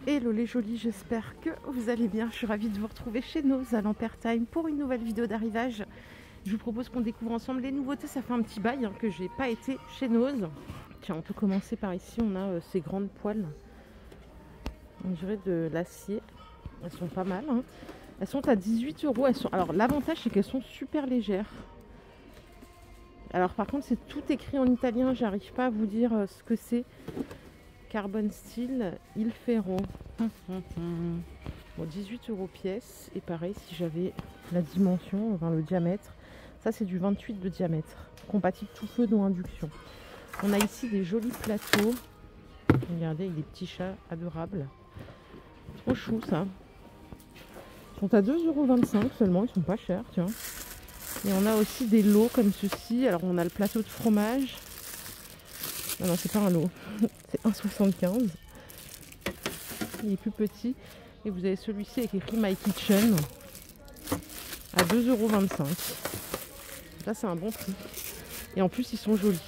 Hello les jolis, j'espère que vous allez bien. Je suis ravie de vous retrouver chez Noz à l'Ampertime pour une nouvelle vidéo d'arrivage. Je vous propose qu'on découvre ensemble les nouveautés. Ça fait un petit bail que j'ai pas été chez Noz. Tiens, on peut commencer par ici. On a ces grandes poêles. On dirait de l'acier. Elles sont pas mal. Elles sont à 18 €. Alors l'avantage c'est qu'elles sont super légères. Alors par contre c'est tout écrit en italien. J'arrive pas à vous dire ce que c'est. Carbon steel, il ferro. Bon, 18 € pièce. Et pareil, si j'avais la dimension, enfin le diamètre, ça c'est du 28 de diamètre, compatible tout feu non induction. On a ici des jolis plateaux. Regardez, avec des petits chats adorables. Trop chou ça. Ils sont à 2,25 € seulement, ils sont pas chers, tiens. Et on a aussi des lots comme ceci. Alors on a le plateau de fromage. Non, non, c'est pas un lot. C'est 1,75 €. Il est plus petit. Et vous avez celui-ci avec écrit My Kitchen à 2,25 €. Là, c'est un bon prix. Et en plus, ils sont jolis.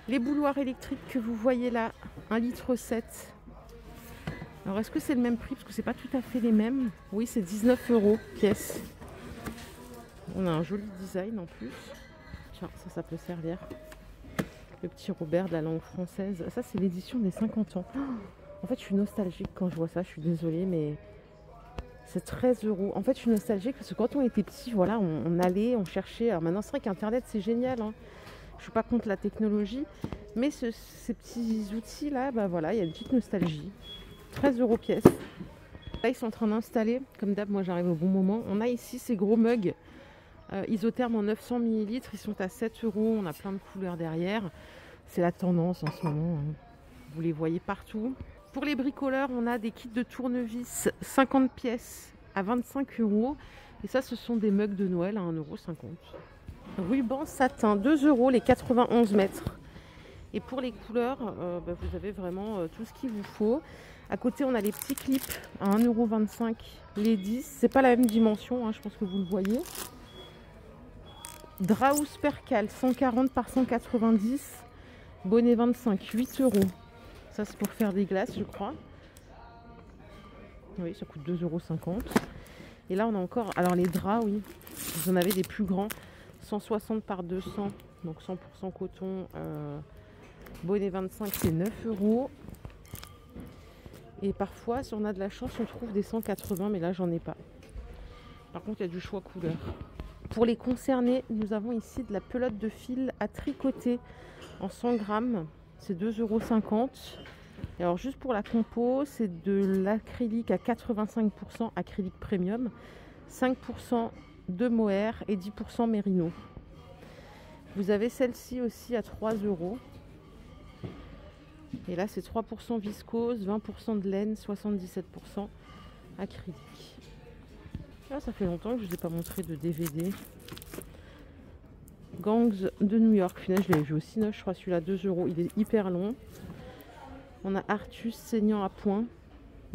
Les bouilloires électriques que vous voyez là, 1,7 litre. Alors, est-ce que c'est le même prix? Parce que c'est pas tout à fait les mêmes. Oui, c'est 19 € pièce. On a un joli design en plus. Tiens, ça peut servir. Le petit Robert de la langue française. Ça, c'est l'édition des 50 ans. En fait, je suis nostalgique quand je vois ça. Je suis désolée, mais c'est 13 €. En fait, je suis nostalgique parce que quand on était petit, voilà, on allait, on cherchait. Alors maintenant, c'est vrai qu'Internet, c'est génial. Je suis pas contre la technologie. Mais ces petits outils-là, bah voilà, il y a une petite nostalgie. 13 € pièce. Là, ils sont en train d'installer. Comme d'hab, moi, j'arrive au bon moment. On a ici ces gros mugs. Isotherme en 900 ml, ils sont à 7 €. On a plein de couleurs derrière. C'est la tendance en ce moment. Vous les voyez partout. Pour les bricoleurs, on a des kits de tournevis 50 pièces à 25 €. Et ça, ce sont des mugs de Noël à 1,50 €. Ruban satin, 2 € les 91 mètres. Et pour les couleurs, vous avez vraiment tout ce qu'il vous faut. À côté, on a les petits clips à 1,25 € les 10. C'est pas la même dimension, je pense que vous le voyez. Draus Percal 140 par 190, bonnet 25, 8 €. Ça c'est pour faire des glaces, je crois. Oui, ça coûte 2,50 €. Et là on a encore, alors les draps, oui, vous en avez des plus grands, 160 par 200, donc 100% coton, bonnet 25, c'est 9 €. Et parfois, si on a de la chance, on trouve des 180, mais là j'en ai pas. Par contre, il y a du choix couleur. Pour les concernés, nous avons ici de la pelote de fil à tricoter en 100 grammes. C'est 2,50 €. Et alors juste pour la compo, c'est de l'acrylique à 85% acrylique premium, 5% de mohair et 10% mérino. Vous avez celle-ci aussi à 3 €. Et là, c'est 3% viscose, 20% de laine, 77% acrylique. Ah, ça fait longtemps que je ne vous ai pas montré de DVD. Gangs de New York. Finalement, je l'avais vu aussi, je crois celui-là 2 €. Il est hyper long. On a Artus saignant à point,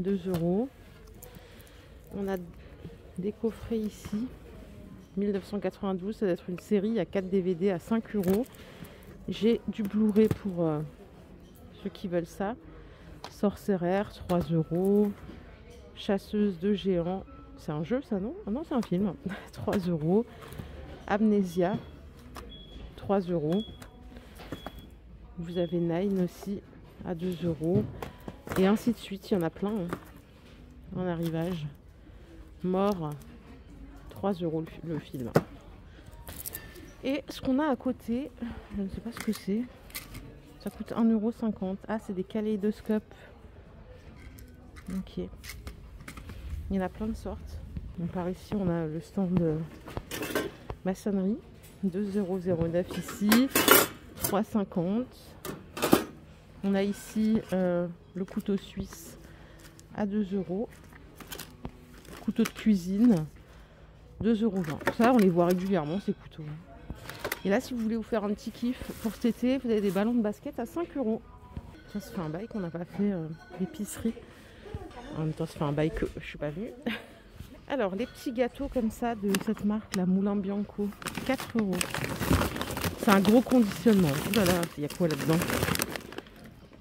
2 €. On a des coffrets ici, 1992. Ça doit être une série. Il y a 4 DVD à 5 €. J'ai du Blu-ray pour ceux qui veulent ça. Sorcerère, 3 €. Chasseuse de géants. C'est un jeu ça, non? Ah non, c'est un film. 3 €. Amnésia, 3 €. Vous avez Nine aussi à 2 €. Et ainsi de suite, il y en a plein en arrivage. Mort, 3 € le film. Et ce qu'on a à côté, je ne sais pas ce que c'est. Ça coûte 1,50 €. Ah, c'est des kaléidoscopes. Ok. Il y en a plein de sortes. Donc par ici, on a le stand de maçonnerie. 2,009 € ici. 3,50 €. On a ici le couteau suisse à 2 €. Couteau de cuisine, 2,20 €. Ça, on les voit régulièrement, ces couteaux. Et là, si vous voulez vous faire un petit kiff pour cet été, vous avez des ballons de basket à 5 €. Ça, ça fait un bail qu'on n'a pas fait l'épicerie. En même temps, ça fait un bail que je suis pas venue. Alors, les petits gâteaux comme ça de cette marque, la Moulin Bianco, 4 €. C'est un gros conditionnement. Oh là là, il y a quoi là-dedans?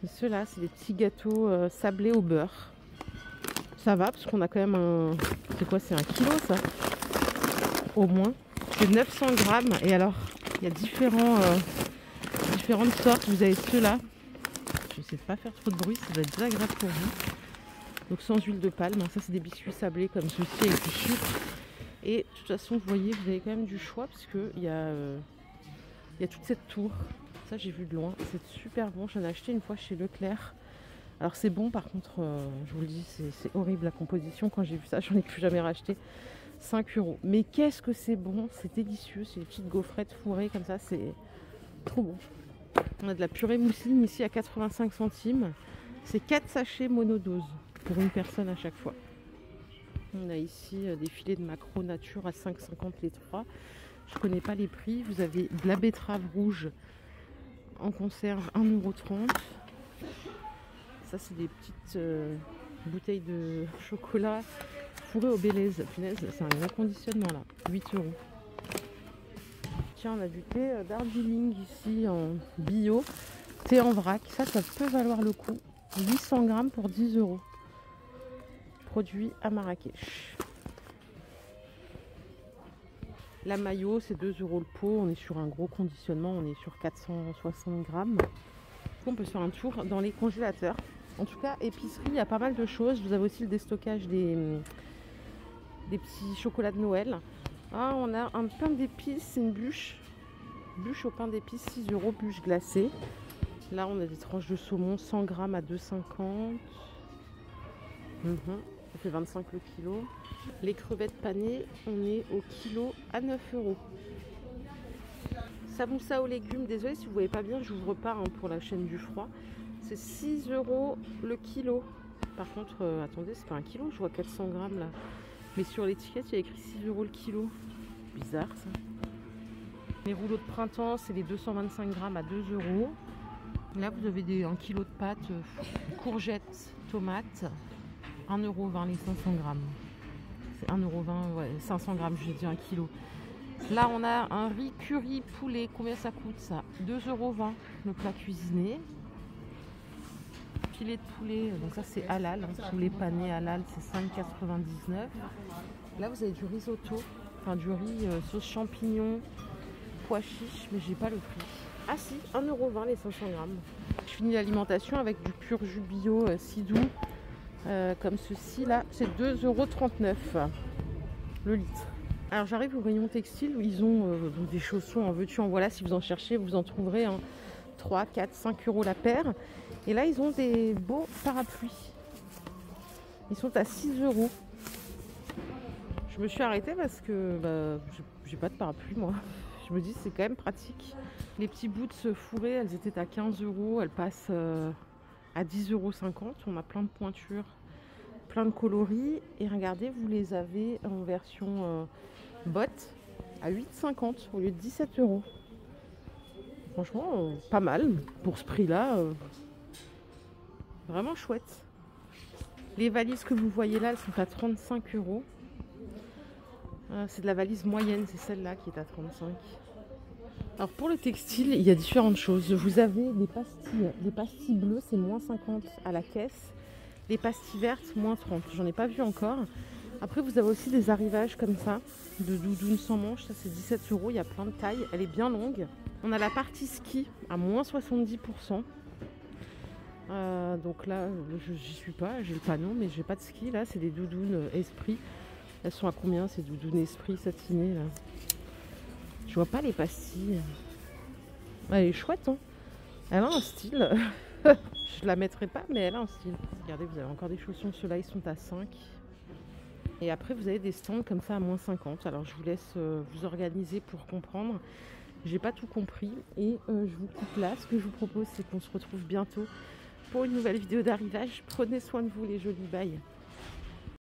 Ceux-là, c'est des petits gâteaux sablés au beurre. Ça va parce qu'on a quand même un... C'est quoi? C'est 1 kilo ça? Au moins. C'est 900 grammes. Et alors, il y a différentes sortes. Vous avez ceux-là. J'essaie de pas faire trop de bruit, ça va être désagréable pour vous. Donc sans huile de palme. Ça, c'est des biscuits sablés comme ceci avec du sucre. Et de toute façon, vous voyez, vous avez quand même du choix parce qu'il y a toute cette tour. Ça, j'ai vu de loin. C'est super bon. J'en ai acheté une fois chez Leclerc. Alors c'est bon, par contre, je vous le dis, c'est horrible la composition. Quand j'ai vu ça, j'en ai plus jamais racheté. 5 €. Mais qu'est-ce que c'est bon, c'est délicieux. C'est des petites gaufrettes fourrées comme ça, c'est trop bon. On a de la purée mousseline ici à 85 centimes. C'est 4 sachets monodose pour une personne à chaque fois. On a ici des filets de maquereau nature à 5,50 les 3. Je connais pas les prix. Vous avez de la betterave rouge en conserve 1,30 €. Ça, c'est des petites bouteilles de chocolat fourré au Bélez. Punaise, c'est un gros conditionnement là. 8 €. Tiens, on a du thé Darjeeling ici en bio. Thé en vrac. Ça peut valoir le coup. 800 grammes pour 10 €. Produit à Marrakech. La mayo, c'est 2 € le pot. On est sur un gros conditionnement. On est sur 460 grammes. On peut se faire un tour dans les congélateurs. En tout cas, épicerie, il y a pas mal de choses. Vous avez aussi le déstockage des petits chocolats de Noël. Ah, on a un pain d'épices, c'est une bûche. Bûche au pain d'épices, 6 €, bûche glacée. Là, on a des tranches de saumon, 100 grammes à 2,50 €. Ça fait 25 le kilo. Les crevettes panées, on est au kilo à 9 €. Samoussa aux légumes, désolé si vous ne voyez pas bien, j'ouvre pas pour la chaîne du froid. C'est 6 € le kilo. Par contre, attendez, c'est pas 1 kilo, je vois 400 grammes là. Mais sur l'étiquette, il y a écrit 6 € le kilo. Bizarre ça. Les rouleaux de printemps, c'est les 225 grammes à 2 €. Là, vous avez 1 kilo de pâtes, courgettes, tomates, 1,20 € les 500 grammes. C'est 1,20 €, ouais, 500 grammes, je dis 1 kilo. Là, on a un riz curry poulet. Combien ça coûte ça? 2,20 € le plat cuisiné. Filet de poulet, donc ça c'est halal. Poulet pané halal, c'est 5,99 €. Là, vous avez du risotto, enfin du riz sauce champignons, pois chiches, mais j'ai pas le prix. Ah si, 1,20 € les 500 grammes. Je finis l'alimentation avec du pur jus bio Sidou, comme ceci là, c'est 2,39 € le litre. Alors j'arrive au rayon textile où ils ont donc des chaussons en veux-tu en voilà. Si vous en cherchez, vous en trouverez 3, 4, 5 € la paire. Et là, ils ont des beaux parapluies. Ils sont à 6 €. Je me suis arrêtée parce que j'ai pas de parapluie moi. Je me dis c'est quand même pratique. Les petits boots fourrés, elles étaient à 15 €. Elles passent à 10,50 €. On a plein de pointures, plein de coloris. Et regardez, vous les avez en version bottes à 8,50 € au lieu de 17 €. Franchement, pas mal pour ce prix-là. Vraiment chouette. Les valises que vous voyez là, elles sont à 35 €. C'est de la valise moyenne, c'est celle-là qui est à 35 €. Alors pour le textile, il y a différentes choses. Vous avez des pastilles. Les pastilles bleues, c'est moins 50 à la caisse. Les pastilles vertes, moins 30. J'en ai pas vu encore. Après, vous avez aussi des arrivages comme ça, de doudoune sans manches. Ça, c'est 17 €. Il y a plein de tailles. Elle est bien longue. On a la partie ski à moins 70%. Donc là, j'y suis pas, j'ai le panneau, mais j'ai pas de ski. Là, c'est des doudounes Esprit. Elles sont à combien ces doudounes Esprit satinées là? Je vois pas les pastilles. Elle est chouette, hein. Elle a un style. Je la mettrai pas, mais elle a un style. Regardez, vous avez encore des chaussons. Ceux-là, ils sont à 5. Et après, vous avez des stands comme ça à moins 50. Alors, je vous laisse vous organiser pour comprendre. J'ai pas tout compris. Et je vous coupe là. Ce que je vous propose, c'est qu'on se retrouve bientôt pour une nouvelle vidéo d'arrivage. Prenez soin de vous, les jolis bails.